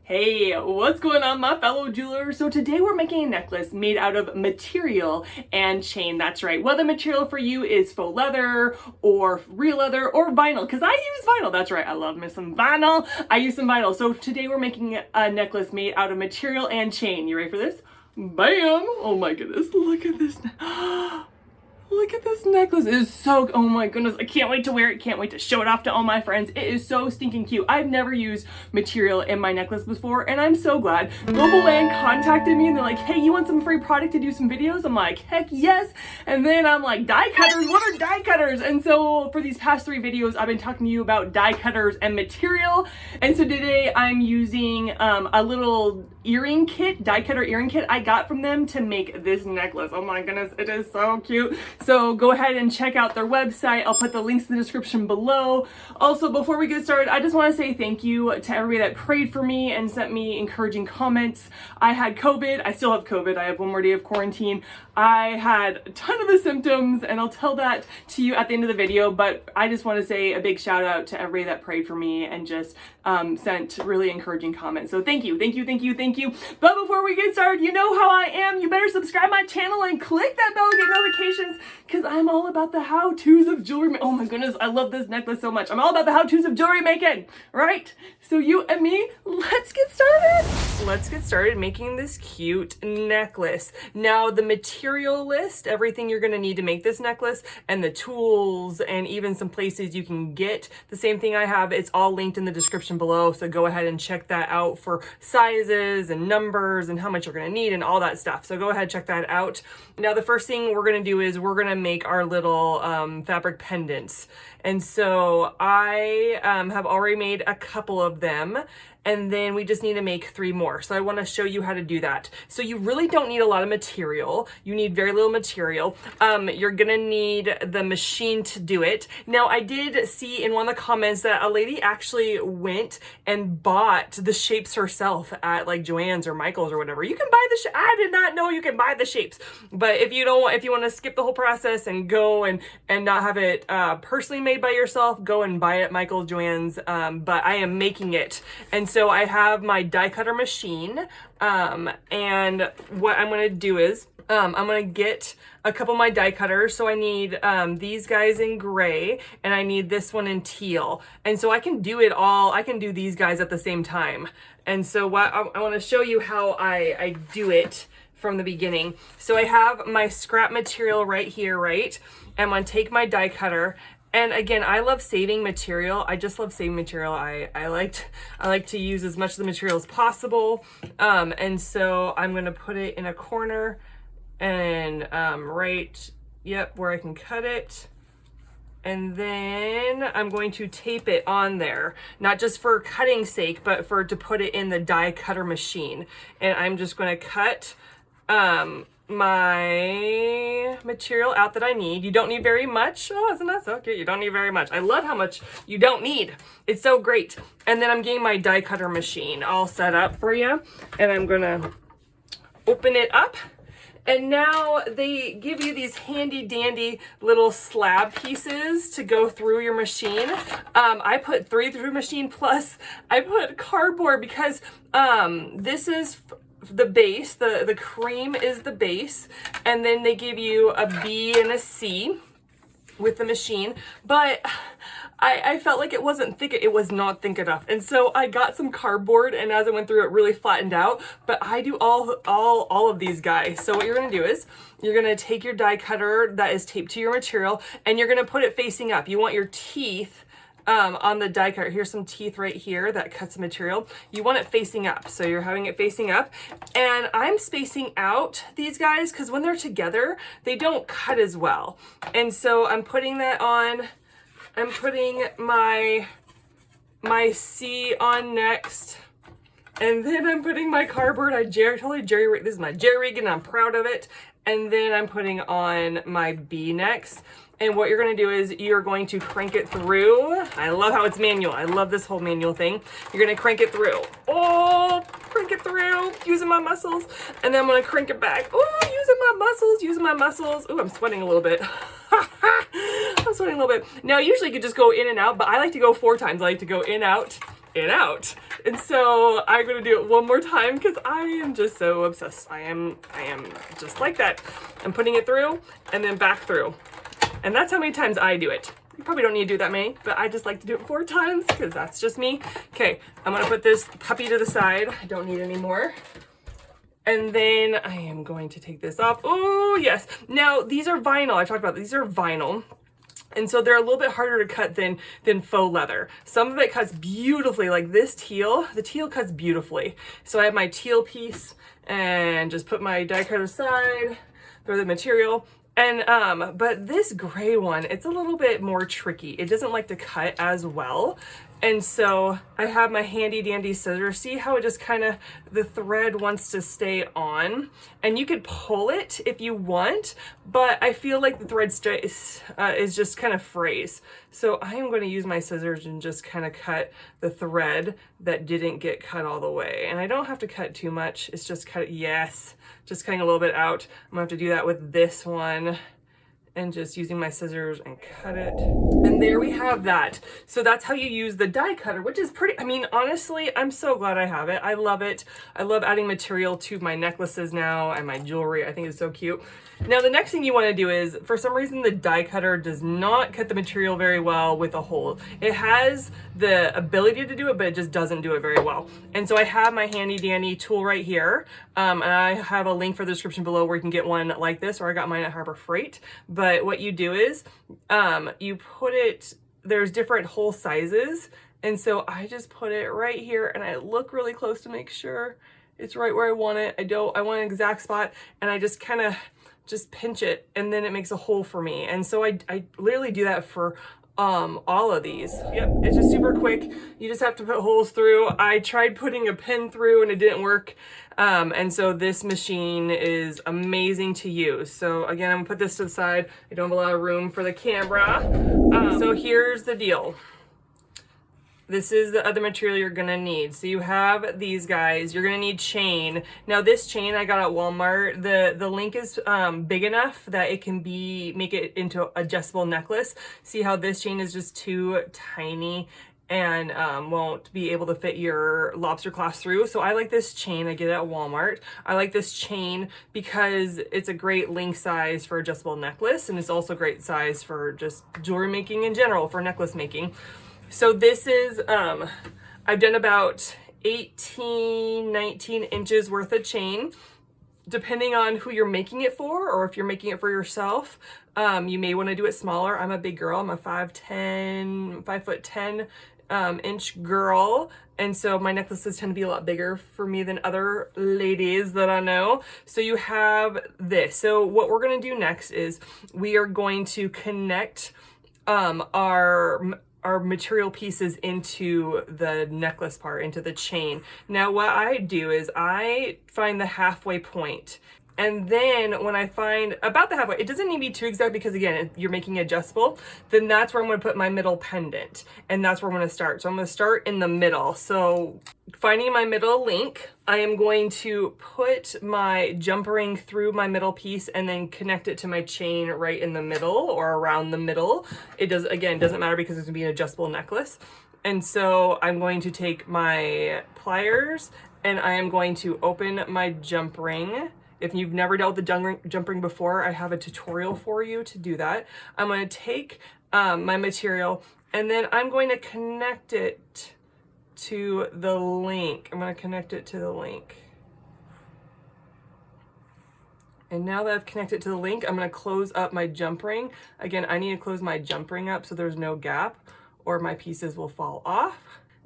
Hey, what's going on, my fellow jewelers? So today we're making a necklace made out of material and chain. That's right. Whether material for you is faux leather or real leather or vinyl, because I use vinyl. That's right. I love me some vinyl. I use some vinyl. So today we're making a necklace made out of material and chain. You ready for this? Bam! Oh my goodness, look at this. Look at this necklace. It is so, oh my goodness, I can't wait to wear it. Can't wait to show it off to all my friends. It is so stinking cute. I've never used material in my necklace before, and I'm so glad. GlobleLand contacted me and they're like, hey, you want some free product to do some videos? I'm like, heck yes. And then I'm like, die cutters, what are die cutters? And so for these past 3 videos, I've been talking to you about die cutters and material. And so today I'm using a little earring kit, die cutter earring kit I got from them to make this necklace. Oh my goodness, it is so cute. So go ahead and check out their website. I'll put the links in the description below. Also, before we get started, I just want to say thank you to everybody that prayed for me and sent me encouraging comments. I had COVID. I still have COVID. I have 1 more day of quarantine. I had a ton of the symptoms, and I'll tell that to you at the end of the video, but I just want to say a big shout out to everybody that prayed for me and just sent really encouraging comments. So thank you, thank you, thank you, thank you. But before we get started, you know how I am. You better subscribe my channel and click that bell to get notifications, because I'm all about the how-tos of jewelry. Oh my goodness, I love this necklace so much. I'm all about the how-tos of jewelry making, right? So you and me, let's get started. Let's get started making this cute necklace. Now the material list, everything you're gonna need to make this necklace, and the tools, and even some places you can get the same thing I have, it's all linked in the description below. So go ahead and check that out for sizes and numbers and how much you're gonna need and all that stuff. So go ahead, check that out. Now the first thing we're gonna do is we're gonna make our little fabric pendants. And so I have already made a couple of them, and then we just need to make 3 more. So I want to show you how to do that. So you really don't need a lot of material. You need very little material. You're gonna need the machine to do it. Now I did see in one of the comments that a lady actually went and bought the shapes herself at like Joann's or Michael's or whatever. You can buy the I did not know you can buy the shapes. But if you don't, if you want to skip the whole process and go and not have it personally made by yourself, go and buy it at Michael's, Joann's. But I am making it, and so I have my die cutter machine, and what I'm going to do is I'm going to get a couple of my die cutters. So I need these guys in gray, and I need this one in teal. And so I can do it all. I can do these guys at the same time. And so what I want to show you how I do it from the beginning. So I have my scrap material right here, right? I'm going to take my die cutter. And again, I love saving material. I just love saving material. I like to use as much of the material as possible. And so I'm going to put it in a corner and right, yep, where I can cut it. And then I'm going to tape it on there, not just for cutting sake, but to put it in the die cutter machine. And I'm just going to cut my material out that I need. You don't need very much. Oh, isn't that so cute? You don't need very much. I love how much you don't need. It's so great. And then I'm getting my die cutter machine all set up for you. And I'm gonna open it up. And now they give you these handy dandy little slab pieces to go through your machine. I put 3 through machine, plus I put cardboard because this is the base, the cream is the base, and then they give you a B and a C with the machine. But I felt like it wasn't thick. It was not thick enough, and so I got some cardboard, and as I went through, it really flattened out. But I do all of these guys. So what you're gonna do is you're gonna take your die cutter that is taped to your material, and you're gonna put it facing up. You want your teeth on the die cutter. Here's some teeth right here that cuts the material. You want it facing up. So you're having it facing up, and I'm spacing out these guys because when they're together, they don't cut as well. And so I'm putting that on. I'm putting my C on next, and then I'm putting my cardboard. This is my jerry rig, and I'm proud of it. And then I'm putting on my B next. And what you're going to do is you're going to crank it through. I love how it's manual. I love this whole manual thing. You're going to crank it through. Oh, crank it through, using my muscles. And then I'm going to crank it back. Oh, using my muscles. Oh, I'm sweating a little bit. I'm sweating a little bit. Now, usually you could just go in and out, but I like to go 4 times. I like to go in, out, it out. And so I'm gonna do it one more time because I am just so obsessed. I am just like that. I'm putting it through and then back through. And that's how many times I do it. You probably don't need to do that many, but I just like to do it 4 times because that's just me. Okay, I'm gonna put this puppy to the side. I don't need any more. And then I am going to take this off. Oh, yes. Now, these are vinyl. I talked about these are vinyl. And so they're a little bit harder to cut than faux leather. Some of it cuts beautifully, like this teal. The teal cuts beautifully. So I have my teal piece and just put my die cut aside, throw the material. And, but this gray one, it's a little bit more tricky. It doesn't like to cut as well. And so I have my handy dandy scissors. See how it just kind of, the thread wants to stay on, and you could pull it if you want, but I feel like the thread is just kind of frays. So I am going to use my scissors and just kind of cut the thread that didn't get cut all the way. And I don't have to cut too much. It's just cut, yes, just cutting a little bit out. I'm gonna have to do that with this one. And just using my scissors and cut it. And there we have that. So that's how you use the die cutter, which is pretty, I mean, honestly, I'm so glad I have it. I love it. I love adding material to my necklaces now and my jewelry. I think it's so cute. Now, the next thing you want to do is, for some reason, the die cutter does not cut the material very well with a hole. It has the ability to do it, but it just doesn't do it very well. And so I have my handy dandy tool right here. And I have a link for the description below where you can get one like this, or I got mine at Harbor Freight. But what you do is you put it, there's different hole sizes. And so I just put it right here and I look really close to make sure it's right where I want it. I want an exact spot, and I just kind of just pinch it, and then it makes a hole for me. And so I literally do that for all of these. Yep, it's just super quick. You just have to put holes through. I tried putting a pin through and it didn't work. And so this machine is amazing to use. So again, I'm gonna put this to the side. I don't have a lot of room for the camera. So here's the deal. This is the other material you're gonna need. So you have these guys. You're gonna need chain. Now this chain I got at Walmart. The link is big enough that it can make it into adjustable necklace. See how this chain is just too tiny and won't be able to fit your lobster clasp through. So I like this chain. I get it at Walmart. I like this chain because it's a great length size for adjustable necklace, and it's also a great size for just jewelry making in general, for necklace making. So this is, I've done about 18, 19 inches worth of chain, depending on who you're making it for, or if you're making it for yourself. You may want to do it smaller. I'm a big girl. I'm a 5'10" inch girl. And so my necklaces tend to be a lot bigger for me than other ladies that I know. So you have this. So what we're going to do next is we are going to connect our material pieces into the necklace part, into the chain. Now what I do is I find the halfway point, and then when I find about the halfway, it doesn't need to be too exact because again, you're making it adjustable, then that's where I'm going to put my middle pendant, and that's where I'm going to start. So I'm going to start in the middle. So finding my middle link, I am going to put my jump ring through my middle piece and then connect it to my chain right in the middle or around the middle. It does, again, doesn't matter because it's going to be an adjustable necklace. And so I'm going to take my pliers and I am going to open my jump ring. If you've never dealt with the jump ring before, I have a tutorial for you to do that. I'm going to take my material and then I'm going to connect it to the link. I'm going to connect it to the link. And now that I've connected to the link, I'm going to close up my jump ring. Again, I need to close my jump ring up so there's no gap or my pieces will fall off.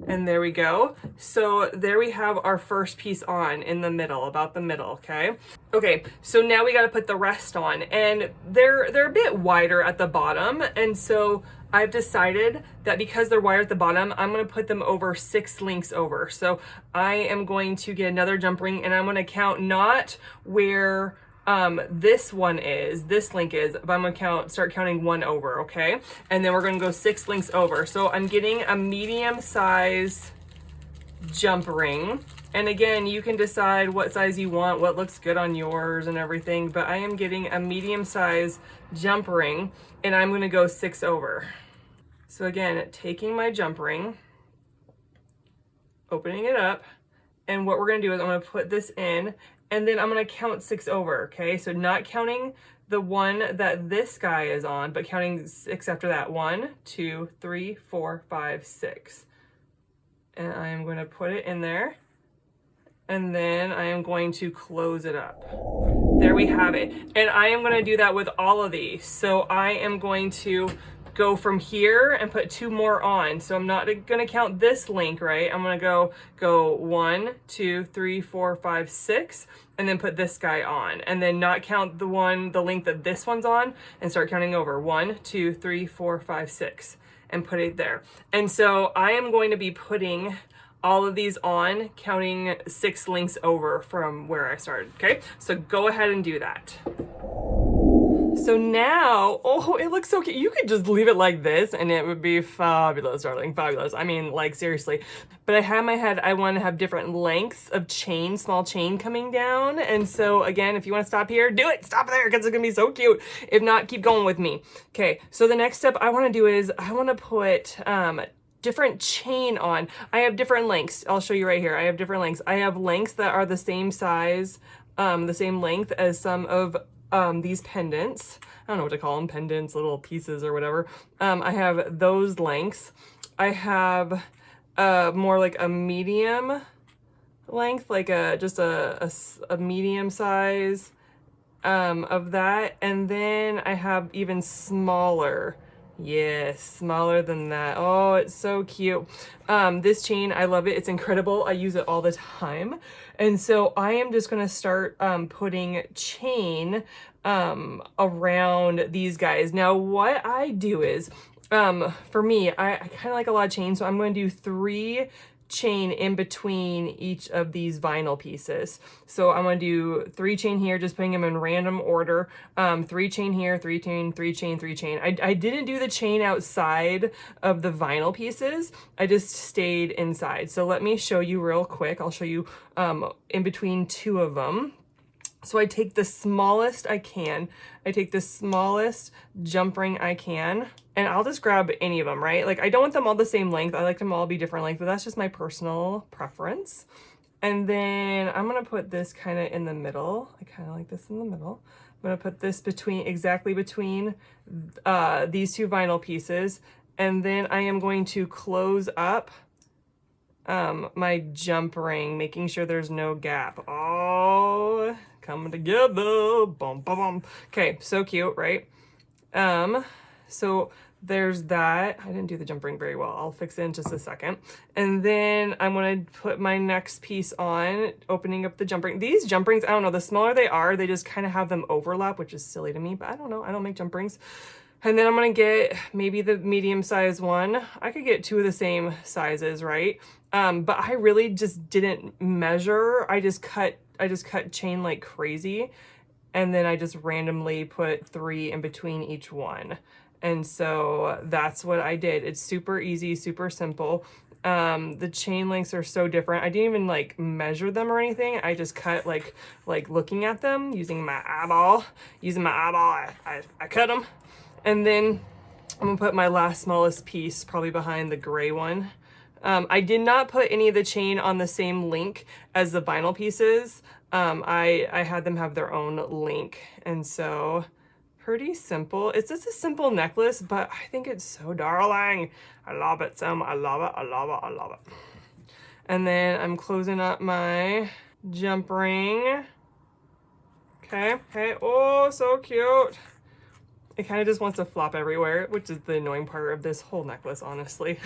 And there we go. So there we have our first piece on in the middle, about the middle, okay? Okay, so now we got to put the rest on, and they're a bit wider at the bottom, and so I've decided that because they're wider at the bottom, I'm going to put them over 6 links over. So I am going to get another jump ring, and I'm going to count not where this link is, but I'm gonna start counting 1 over, okay? And then we're gonna go 6 links over. So I'm getting a medium size jump ring. And again, you can decide what size you want, what looks good on yours and everything, but I am getting a medium size jump ring and I'm gonna go 6 over. So again, taking my jump ring, opening it up. And what we're gonna do is I'm gonna put this in, and then I'm gonna count 6 over, okay? So not counting the one that this guy is on, but counting 6 after that. 1, 2, 3, 4, 5, 6. And I am gonna put it in there. And then I am going to close it up. There we have it. And I am gonna do that with all of these. So I am going to go from here and put 2 more on. So I'm not gonna count this link, right? I'm gonna go 1, 2, 3, 4, 5, 6, and then put this guy on. And then not count the link that this one's on, and start counting over. 1, 2, 3, 4, 5, 6, and put it there. And so I am going to be putting all of these on, counting 6 links over from where I started, okay? So go ahead and do that. So now, oh, it looks so cute. You could just leave it like this and it would be fabulous, darling, fabulous. I mean, like, seriously. But I had in my head, I want to have different lengths of chain, small chain coming down. And so again, if you want to stop here, do it. Stop there, because it's going to be so cute. If not, keep going with me. Okay, so the next step I want to do is I want to put different chain on. I have different lengths. I'll show you right here. I have different lengths. I have lengths that are the same size, the same length as some of these pendants. I don't know what to call them, pendants, little pieces or whatever. I have those lengths. I have more like a medium length, like just a medium size of that. And then I have even smaller. Yes, smaller than that. Oh, it's so cute. This chain, I love it. It's incredible. I use it all the time. And so I am just going to start putting chain around these guys. Now, what I do is, for me, I kind of like a lot of chain, so I'm going to do 3 chain in between each of these vinyl pieces. So I'm going to do 3 chain here, just putting them in random order. 3 chain here, 3 chain, 3 chain, 3 chain. I didn't do the chain outside of the vinyl pieces. I just stayed inside. So let me show you real quick. I'll show you in between 2 of them. So I take the smallest I can. I take the smallest jump ring I can, and I'll just grab any of them, right? Like, I don't want them all the same length. I like them all be different length, but that's just my personal preference. And then I'm gonna put this kind of in the middle. I kind of like this in the middle. I'm gonna put this exactly between these 2 vinyl pieces. And then I am going to close up my jump ring, making sure there's no gap. Oh, coming together. Bum, bum, bum. Okay, so cute, right? So there's that. I didn't do the jump ring very well. I'll fix it in just a second. And then I'm going to put my next piece on, opening up the jump ring. These jump rings, I don't know, the smaller they are, they just kind of have them overlap, which is silly to me, but I don't know. I don't make jump rings. And then I'm going to get maybe the medium size one. I could get 2 of the same sizes, right? But I really just didn't measure. I just cut chain like crazy. And then I just randomly put 3 in between each one. And so that's what I did. It's super easy, super simple. The chain lengths are so different. I didn't even like measure them or anything. I just cut like looking at them using my eyeball. I cut them. And then I'm gonna put my last smallest piece probably behind the gray one. I did not put any of the chain on the same link as the vinyl pieces. I had them have their own link. And so pretty simple. It's just a simple necklace, but I think it's so darling. I love it, Sam. I love it. I love it. I love it. And then I'm closing up my jump ring. Okay. Okay. Oh, so cute. It kind of just wants to flop everywhere, which is the annoying part of this whole necklace, honestly.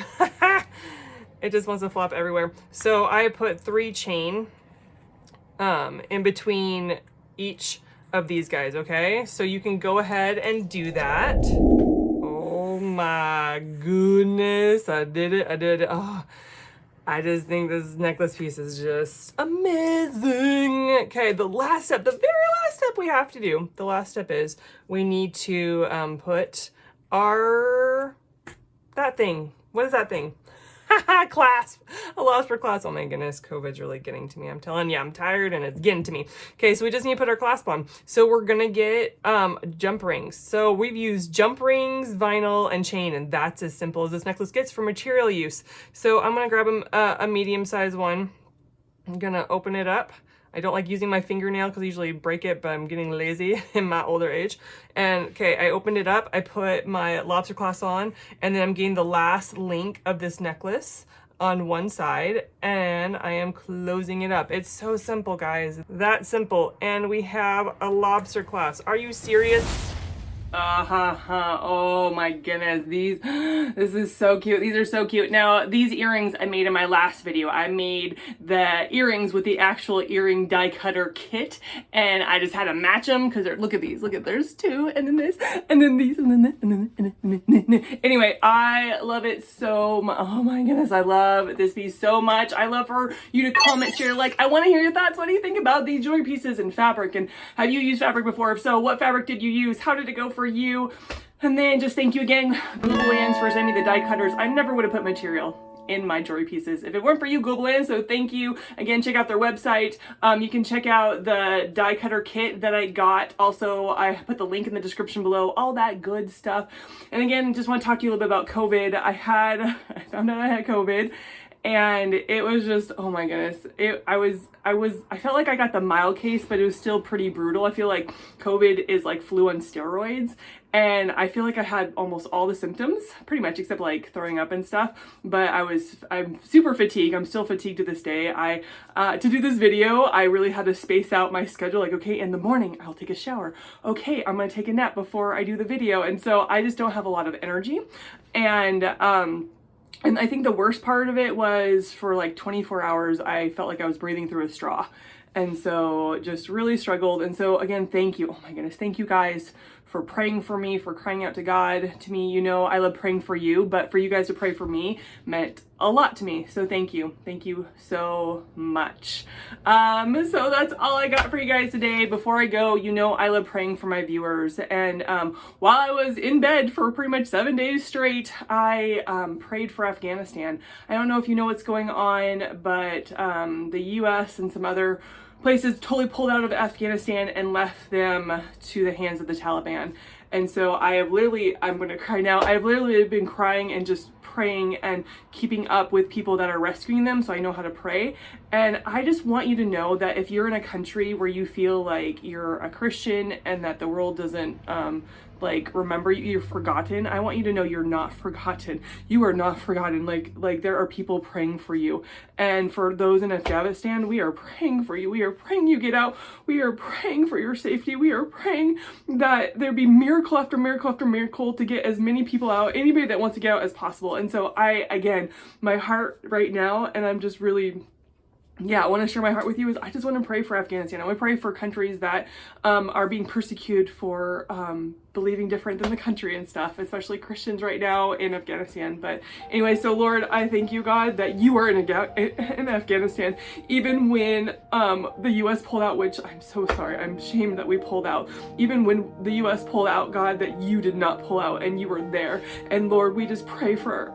It just wants to flop everywhere. So I put 3 chain in between each of these guys, okay? So you can go ahead and do that. Oh my goodness, I did it, I did it. Oh, I just think this necklace piece is just amazing. Okay, the last step, the very last step we have to do, the last step is we need to put that thing. What is that thing? clasp, a Lobster Clasp. Oh my goodness, COVID's really getting to me. I'm telling you, I'm tired and it's getting to me. Okay, so we just need to put our clasp on. So we're gonna get jump rings. So we've used jump rings, vinyl, and chain, and that's as simple as this necklace gets for material use. So I'm gonna grab a medium-sized one. I'm gonna open it up. I don't like using my fingernail because I usually break it, but I'm getting lazy in my older age. And okay, I opened it up, I put my Lobster Clasp on, and then I'm getting the last link of this necklace on one side, and I am closing it up. It's so simple, guys. That simple. And we have a Lobster Clasp. Are you serious? Oh my goodness, this is so cute. These are so cute. Now, these earrings I made in my last video. I made the earrings with the actual earring die cutter kit, and I just had to match them because look at these. Look at, there's two, and then this, and then these, and then this, and then. Anyway, I love it so much. Oh my goodness, I love this piece so much. I love for you to comment, share, like, I want to hear your thoughts. What do you think about these jewelry pieces and fabric? And have you used fabric before? If so, what fabric did you use? How did it go for you? And then just thank you again, GlobleLand, for sending me the die cutters. I never would have put material in my jewelry pieces if it weren't for you, GlobleLand. So thank you again. Check out their website. You can check out the die cutter kit that I got. Also, I put the link in the description below, all that good stuff. And again, just want to talk to you a little bit about COVID. I found out I had COVID, and it was just, oh my goodness. I felt like I got the mild case, but it was still pretty brutal. I feel like COVID is like flu on steroids. And I feel like I had almost all the symptoms, pretty much, except like throwing up and stuff. But I'm super fatigued. I'm still fatigued to this day. To do this video, I really had to space out my schedule. Like, okay, in the morning, I'll take a shower. Okay, I'm gonna take a nap before I do the video. And so I just don't have a lot of energy. And I think the worst part of it was for like 24 hours, I felt like I was breathing through a straw. And so just really struggled. And so again, thank you. Oh my goodness. Thank you guys for praying for me, for crying out to God. To me, you know, I love praying for you, but for you guys to pray for me meant a lot to me. So thank you. Thank you so much. So that's all I got for you guys today. Before I go, you know, I love praying for my viewers. And while I was in bed for pretty much 7 days straight, I prayed for Afghanistan. I don't know if you know what's going on, but the US and some other places totally pulled out of Afghanistan and left them to the hands of the Taliban. And so I'm going to cry now. I've literally been crying and just praying and keeping up with people that are rescuing them, so I know how to pray. And I just want you to know that if you're in a country where you feel like you're a Christian and that the world doesn't like remember you, you're forgotten, I want you to know you're not forgotten. You are not forgotten. Like there are people praying for you. And for those in Afghanistan, we are praying for you. We are praying you get out. We are praying for your safety. We are praying that there be miracle after miracle after miracle to get as many people out, anybody that wants to get out, as possible. And so again, my heart right now, and I'm just really, I want to share my heart with you, is I just want to pray for Afghanistan. I want to pray for countries that are being persecuted for believing different than the country and stuff, especially Christians right now in Afghanistan. But anyway, so Lord, I thank you, God, that you are in Afghanistan, even when the U.S. pulled out, which I'm so sorry, I'm ashamed that we pulled out. Even when the U.S. pulled out, God, that you did not pull out and you were there. And Lord, we just pray for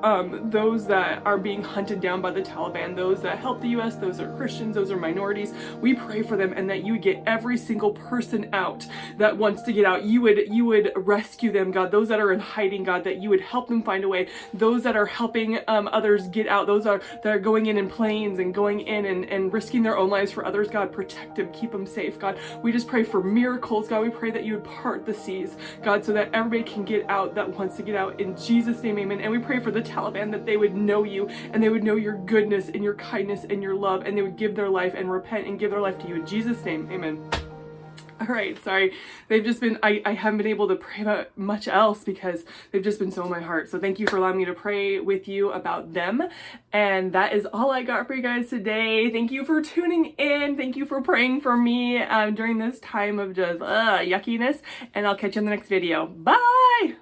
those that are being hunted down by the Taliban, those that help the U.S., those are Christians, those are minorities. We pray for them, and that you would get every single person out that wants to get out. You would rescue them, God. Those that are in hiding, God, that you would help them find a way. Those that are helping others get out, those that are going in planes and going in and risking their own lives for others, God, protect them, keep them safe, God. We just pray for miracles, God. We pray that you would part the seas, God, so that everybody can get out that wants to get out. In Jesus' name, amen. And we pray for the Taliban, that they would know you, and they would know your goodness and your kindness and your love, and they would give their life and repent and give their life to you. In Jesus' name, amen. All right, sorry. They've just been, I haven't been able to pray about much else because they've just been so in my heart. So thank you for allowing me to pray with you about them. And that is all I got for you guys today. Thank you for tuning in. Thank you for praying for me during this time of just yuckiness. And I'll catch you in the next video. Bye!